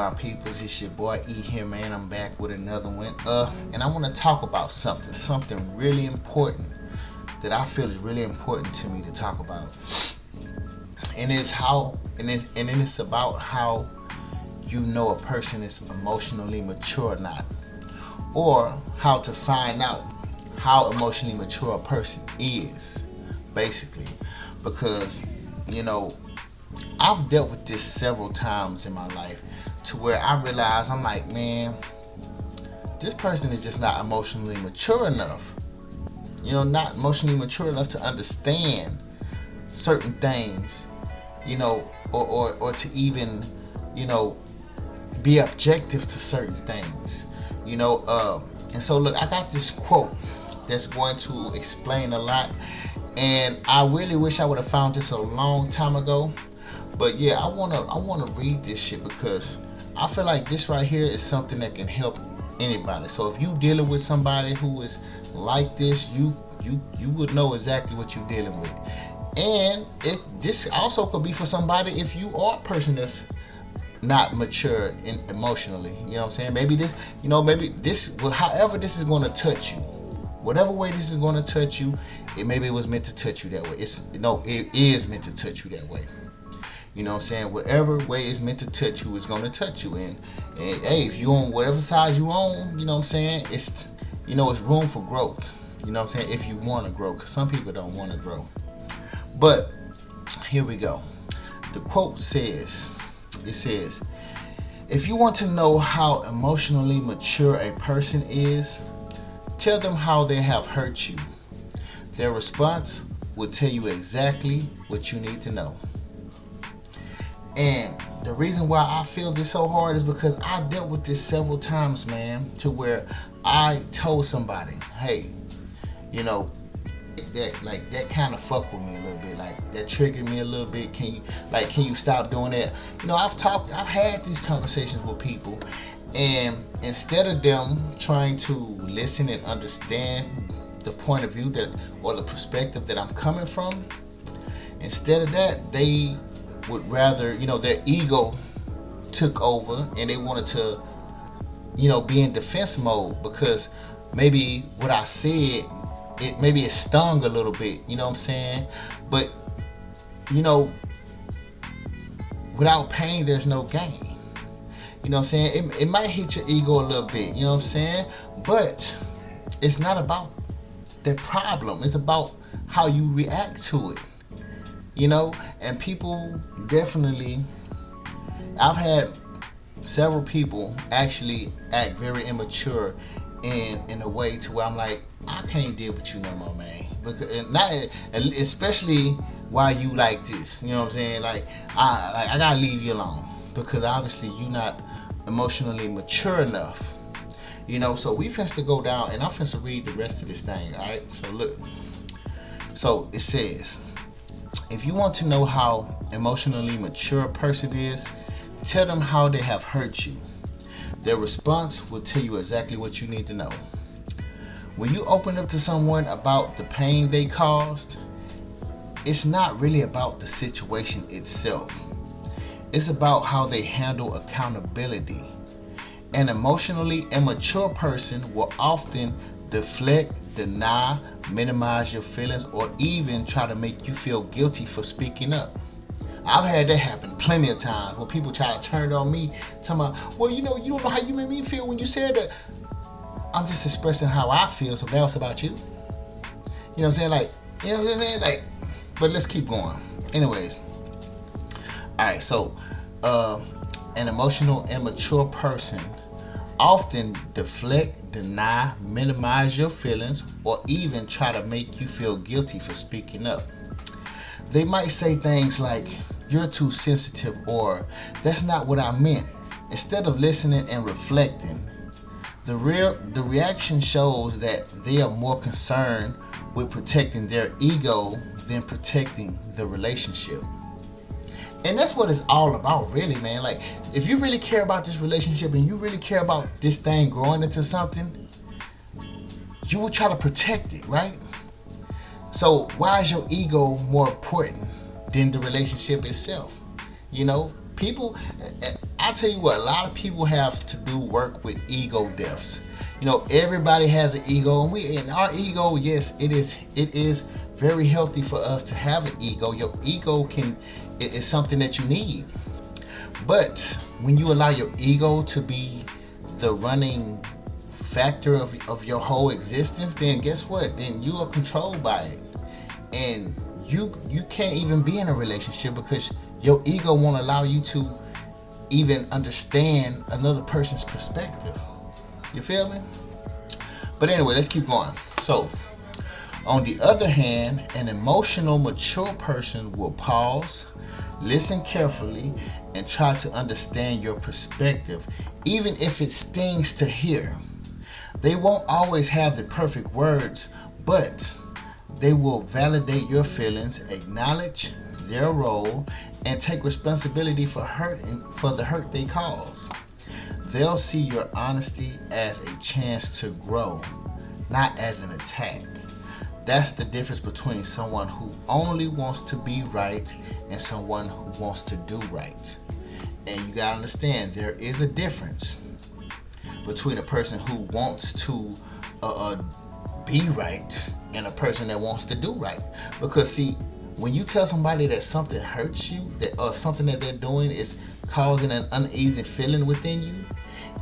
my peoples? It's your boy E here, man. I'm back with another one. And I want to talk about something really important that I feel is really important to me to talk about. And it's about how you know a person is emotionally mature or not, or how to find out how emotionally mature a person is, basically. Because I've dealt with this several times in my life to where I realize I'm like, man, this person is just not emotionally mature enough. Not emotionally mature enough to understand certain things, or to even, be objective to certain things, and so look, I got this quote that's going to explain a lot, and I really wish I would have found this a long time ago. But yeah, I wanna read this shit because I feel like this right here is something that can help anybody. So if you dealing with somebody who is like this, you would know exactly what you're dealing with. And this also could be for somebody if you are a person that's not mature emotionally. You know what I'm saying? Maybe however this is going to touch you, whatever way this is going to touch you, maybe it was meant to touch you that way. It is meant to touch you that way. You know what I'm saying? Whatever way it's meant to touch you is going to touch you. And hey, if you on whatever side you on, you know what I'm saying? It's room for growth. You know what I'm saying? If you want to grow, because some people don't want to grow. But here we go. The quote says, if you want to know how emotionally mature a person is, tell them how they have hurt you. Their response will tell you exactly what you need to know. And the reason why I feel this so hard is because I dealt with this several times, man, to where I told somebody, hey, that kind of fucked with me a little bit, like that triggered me a little bit. Can you stop doing that? I've had these conversations with people, and instead of them trying to listen and understand the point of view or the perspective that I'm coming from, instead of that, they would rather, their ego took over and they wanted to, be in defense mode because maybe what I said, it stung a little bit, you know what I'm saying? But, without pain, there's no gain. You know what I'm saying? It might hit your ego a little bit, you know what I'm saying? But it's not about the problem. It's about how you react to it. And people definitely, I've had several people actually act very immature in a way to where I'm like, I can't deal with you no more, man. Because especially while you like this, you know what I'm saying? Like I gotta leave you alone because obviously you're not emotionally mature enough. So we finna to go down, and I'm finna to read the rest of this thing. All right. So look. So it says, if you want to know how emotionally mature a person is, tell them how they have hurt you. Their response will tell you exactly what you need to know. When you open up to someone about the pain they caused, it's not really about the situation itself. It's about how they handle accountability. An emotionally immature person will often deflect, deny, minimize your feelings, or even try to make you feel guilty for speaking up. I've had that happen plenty of times where people try to turn it on me, talking about, well, you don't know how you made me feel when you said that. I'm just expressing how I feel, so now it's about you. You know what I'm saying? But let's keep going. Anyways. Alright, so an emotional immature person often deflect, deny, minimize your feelings, or even try to make you feel guilty for speaking up. They might say things like, you're too sensitive, or that's not what I meant. Instead of listening and reflecting, the reaction shows that they are more concerned with protecting their ego than protecting the relationship. And that's what it's all about, really, man. Like, if you really care about this relationship and you really care about this thing growing into something, you will try to protect it, right? So why is your ego more important than the relationship itself? People, I tell you what, a lot of people have to do work with ego deaths. Everybody has an ego, and our ego, yes, it is very healthy for us to have an ego. Your ego is something that you need. But when you allow your ego to be the running factor of your whole existence, then guess what? Then you are controlled by it. And you can't even be in a relationship because your ego won't allow you to even understand another person's perspective. You feel me? But anyway, let's keep going. So, on the other hand, an emotional, mature person will pause, listen carefully, and try to understand your perspective, even if it stings to hear. They won't always have the perfect words, but they will validate your feelings, acknowledge their role, and take responsibility for the hurt they cause. They'll see your honesty as a chance to grow, not as an attack. That's the difference between someone who only wants to be right and someone who wants to do right. And you gotta understand, there is a difference between a person who wants to be right and a person that wants to do right. Because see, when you tell somebody that something hurts you, that something that they're doing is causing an uneasy feeling within you,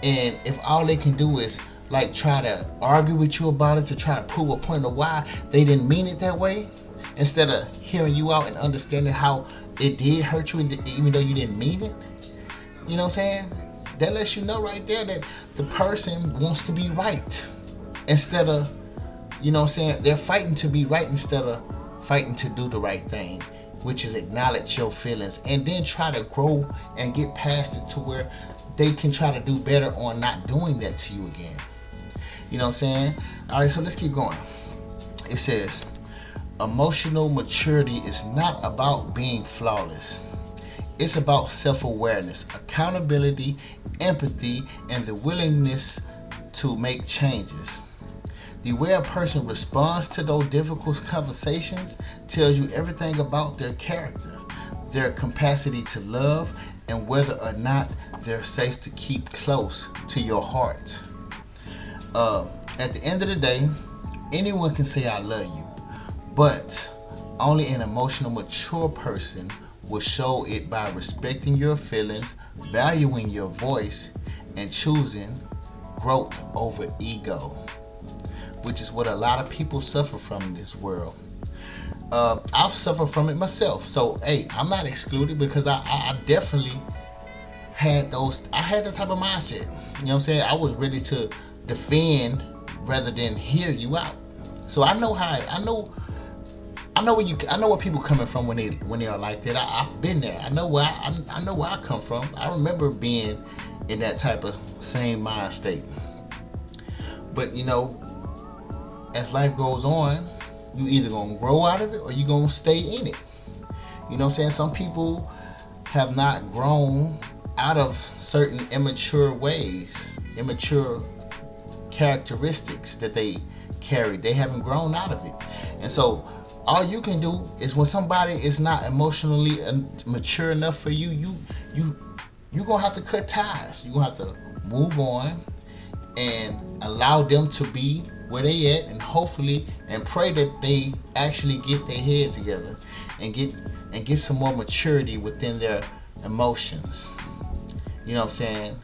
and if all they can do is like try to argue with you about it to try to prove a point of why they didn't mean it that way, instead of hearing you out and understanding how it did hurt you even though you didn't mean it, you know what I'm saying? That lets you know right there that the person wants to be right instead of, you know what I'm saying, they're fighting to be right instead of fighting to do the right thing, which is acknowledge your feelings and then try to grow and get past it to where they can try to do better on not doing that to you again. You know what I'm saying? All right, so let's keep going. It says, emotional maturity is not about being flawless. It's about self-awareness, accountability, empathy, and the willingness to make changes. The way a person responds to those difficult conversations tells you everything about their character, their capacity to love, and whether or not they're safe to keep close to your heart. At the end of the day, anyone can say I love you, but only an emotional mature person will show it by respecting your feelings, valuing your voice, and choosing growth over ego, which is what a lot of people suffer from in this world. I've suffered from it myself, so hey, I'm not excluded because I definitely had that type of mindset. You know what I'm saying? I was ready to defend rather than hear you out. So I know where people coming from when they are like that. I've been there. I know where I come from. I remember being in that type of same mind state. But as life goes on, you either gonna grow out of it or you gonna stay in it. You know what I'm saying? Some people have not grown out of certain immature ways, immature characteristics that they carry. They haven't grown out of it. And so all you can do is when somebody is not emotionally mature enough for you gonna have to cut ties. You're gonna have to move on and allow them to be where they at, and hopefully and pray that they actually get their head together and get some more maturity within their emotions. You know what I'm saying?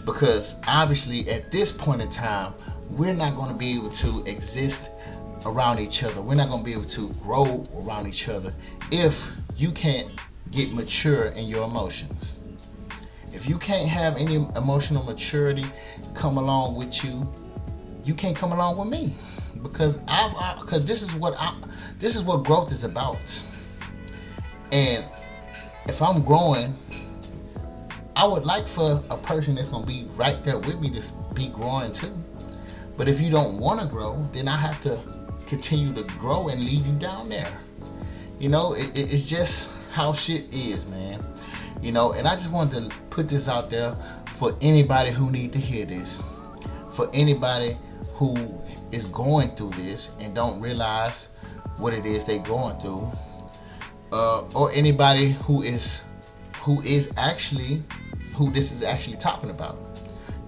Because obviously at this point in time, we're not going to be able to exist around each other. We're not going to be able to grow around each other if you can't get mature in your emotions. If you can't have any emotional maturity come along with you, you can't come along with me, because this is what growth is about. And if I'm growing, I would like for a person that's gonna be right there with me to be growing too. But if you don't want to grow, then I have to continue to grow and lead you down there. It's just how shit is, man. And I just wanted to put this out there for anybody who need to hear this, for anybody who is going through this and don't realize what it is they're going through, or anybody who is actually who this is actually talking about.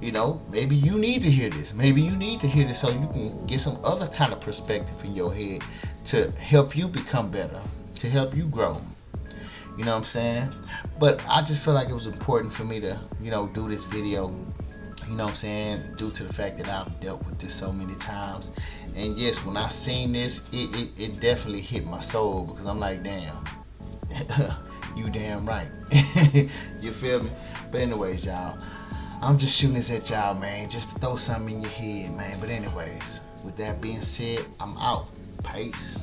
You know, maybe you need to hear this. Maybe you need to hear this so you can get some other kind of perspective in your head to help you become better, to help you grow. You know what I'm saying? But I just feel like it was important for me to, do this video. You know what I'm saying? Due to the fact that I've dealt with this so many times. And yes, when I seen this, it definitely hit my soul, because I'm like, damn. You damn right. You feel me? But anyways, y'all, I'm just shooting this at y'all, man, just to throw something in your head, man. But anyways, with that being said, I'm out. Peace.